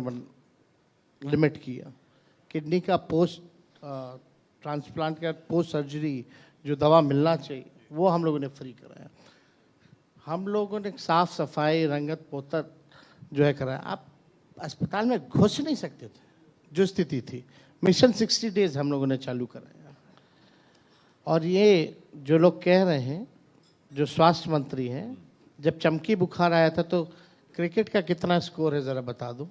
Limit किया। Kidney का post transplant का पोस्ट सर्जरी जो दवा मिलना चाहिए वो हम लोगों ने फ्री कराया। हम लोगों ने साफ सफाई रंगत पोतर जो है कराया। आप अस्पताल में घुस नहीं सकते थे, जो स्थिति थी। मिशन 60 डेज हम लोगों ने चालू कराया। और ये जो लोग कह रहे हैं, जो स्वास्थ्य मंत्री हैं, जब चमकी बुखार आया था तो क्रिकेट का कितना स्कोर है ज़रा बता दो।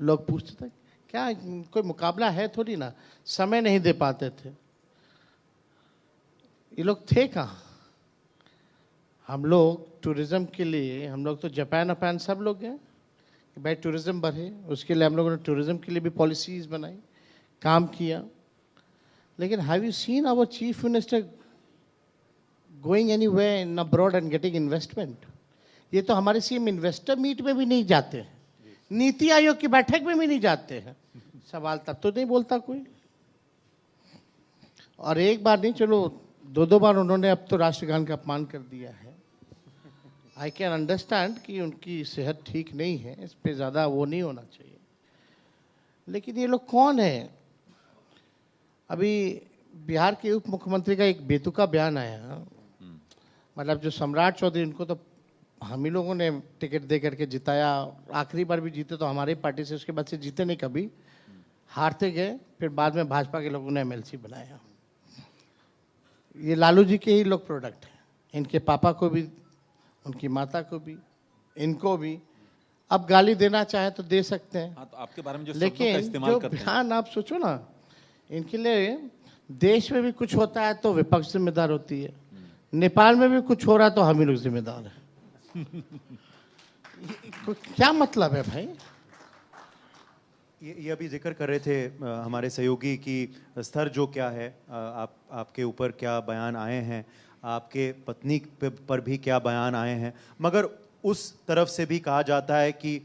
लोग पूछते थे क्या कोई मुकाबला है, थोड़ी ना, समय नहीं दे पाते थे। ये लोग थे कहाँ? हम लोग टूरिज्म के लिए, हम लोग तो जापान अपान सब लोग गए कि भाई टूरिज्म बढ़े, उसके लिए हम लोगों ने टूरिज्म के लिए भी पॉलिसीज बनाई, काम किया। लेकिन have you seen our chief minister going anywhere in abroad and getting investment? ये तो हमारे सीएम इन्वेस्टर मीट में भी नहीं जाते हैं, नीति आयोग की बैठक में भी नहीं जाते हैं। सवाल तब तो नहीं बोलता कोई। और एक बार नहीं, चलो दो बार उन्होंने अब तो राष्ट्रगान का अपमान कर दिया है। आई कैन अंडरस्टैंड कि उनकी सेहत ठीक नहीं है, इस पे ज़्यादा वो नहीं होना चाहिए। लेकिन ये लोग कौन है? अभी बिहार के उप मुख्यमंत्री का एक बेतुका बयान आया, मतलब जो सम्राट चौधरी, इनको तो हम ही लोगों ने टिकट दे करके जिताया। आखिरी बार भी जीते तो हमारी पार्टी से, उसके बाद से जीते नहीं कभी, हारते गए। फिर बाद में भाजपा के लोगों ने एमएलसी बनाया। ये लालू जी के ही लोग प्रोडक्ट हैं, इनके पापा को भी, उनकी माता को भी, इनको भी। अब गाली देना चाहे तो दे सकते हैं। हाँ, तो आपके बारे में जो लेकिन का इस्तेमाल जो करते हैं, बयान आप सोचो ना, इनके लिए देश में भी कुछ होता है तो विपक्ष जिम्मेदार होती है, नेपाल में भी कुछ हो रहा है तो हम ही लोग जिम्मेदार हैं। क्या मतलब है भाई? ये अभी जिक्र कर रहे थे हमारे सहयोगी की स्तर जो क्या है, आपके ऊपर क्या बयान आए हैं, आपके पत्नी पर भी क्या बयान आए हैं, मगर उस तरफ से भी कहा जाता है कि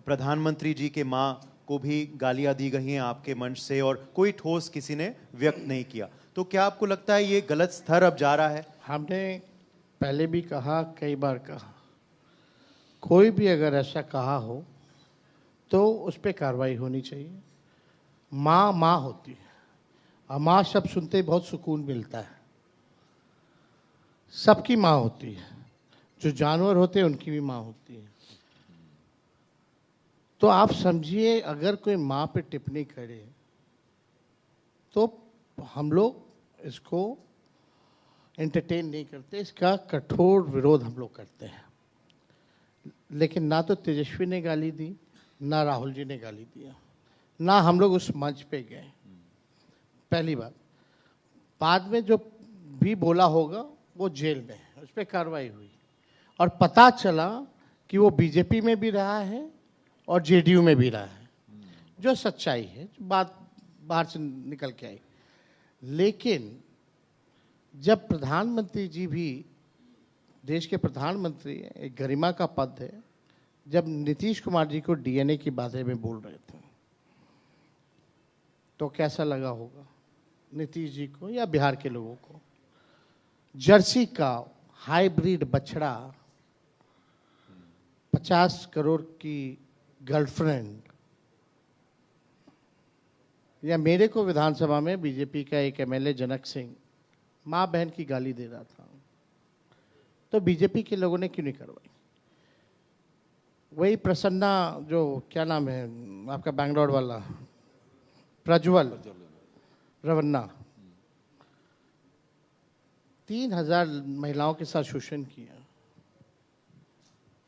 प्रधानमंत्री जी के मां को भी गालियां दी गई हैं आपके मंच से और कोई ठोस किसी ने व्यक्त नहीं किया। तो क्या आपको लगता है ये गलत स्तर अब जा रहा है? हमने पहले भी कहा, कई बार कहा, कोई भी अगर ऐसा कहा हो तो उस पर कार्रवाई होनी चाहिए। माँ माँ होती है, और माँ शब्द सुनते ही बहुत सुकून मिलता है। सबकी माँ होती है, जो जानवर होते हैं उनकी भी माँ होती है। तो आप समझिए, अगर कोई माँ पे टिप्पणी करे तो हम लोग इसको एंटरटेन नहीं करते, इसका कठोर विरोध हम लोग करते हैं। लेकिन ना तो तेजस्वी ने गाली दी, ना राहुल जी ने गाली दिया, ना हम लोग उस मंच पे गए, पहली बात। बाद में जो भी बोला होगा वो जेल में है, उस पर कार्रवाई हुई और पता चला कि वो बीजेपी में भी रहा है और जेडीयू में भी रहा है, जो सच्चाई है, जो बात बाहर से निकल के आई। लेकिन जब प्रधानमंत्री जी भी, देश के प्रधानमंत्री, एक गरिमा का पद है, जब नीतीश कुमार जी को डीएनए की बारे में बोल रहे थे तो कैसा लगा होगा नीतीश जी को या बिहार के लोगों को? जर्सी का हाइब्रिड बछड़ा, 50 करोड़ की गर्लफ्रेंड, या मेरे को विधानसभा में बीजेपी का एक एमएलए जनक सिंह माँ बहन की गाली दे रहा था, तो बीजेपी के लोगों ने क्यों नहीं करवाई? वही प्रसन्ना, जो क्या नाम है आपका बैंगलोर वाला, प्रज्वल रवन्ना, 3000 महिलाओं के साथ शोषण किया,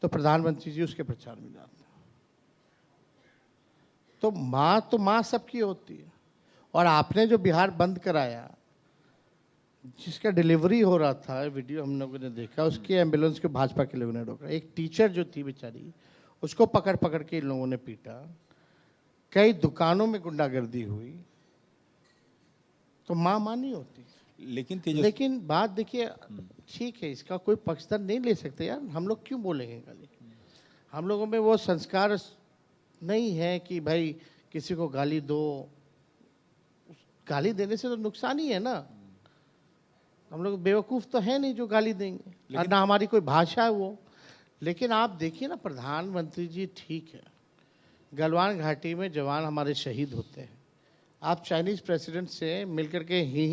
तो प्रधानमंत्री जी उसके प्रचार में जाते हैं। तो माँ सबकी होती है। और आपने जो बिहार बंद कराया, जिसका डिलीवरी हो रहा था, वीडियो हम लोगों ने देखा, उसके एम्बुलेंस को भाजपा के लोगों ने रोका। एक टीचर जो थी बेचारी, उसको पकड़ पकड़ के इन लोगों ने पीटा। कई दुकानों में गुंडागर्दी हुई। तो माँ नहीं होती। लेकिन बात देखिए, ठीक है, इसका कोई पक्षधर नहीं ले सकते यार, हम लोग क्यों बोलेंगे गाली? हम लोगों में वो संस्कार नहीं है कि भाई किसी को गाली दो। गाली देने से तो नुकसान ही है ना। हम लोग बेवकूफ़ तो है नहीं जो गाली देंगे, और ना हमारी कोई भाषा है वो। लेकिन आप देखिए ना, प्रधानमंत्री जी ठीक है, गलवान घाटी में जवान हमारे शहीद होते हैं। आप चाइनीज़ प्रेसिडेंट से मिलकर के ही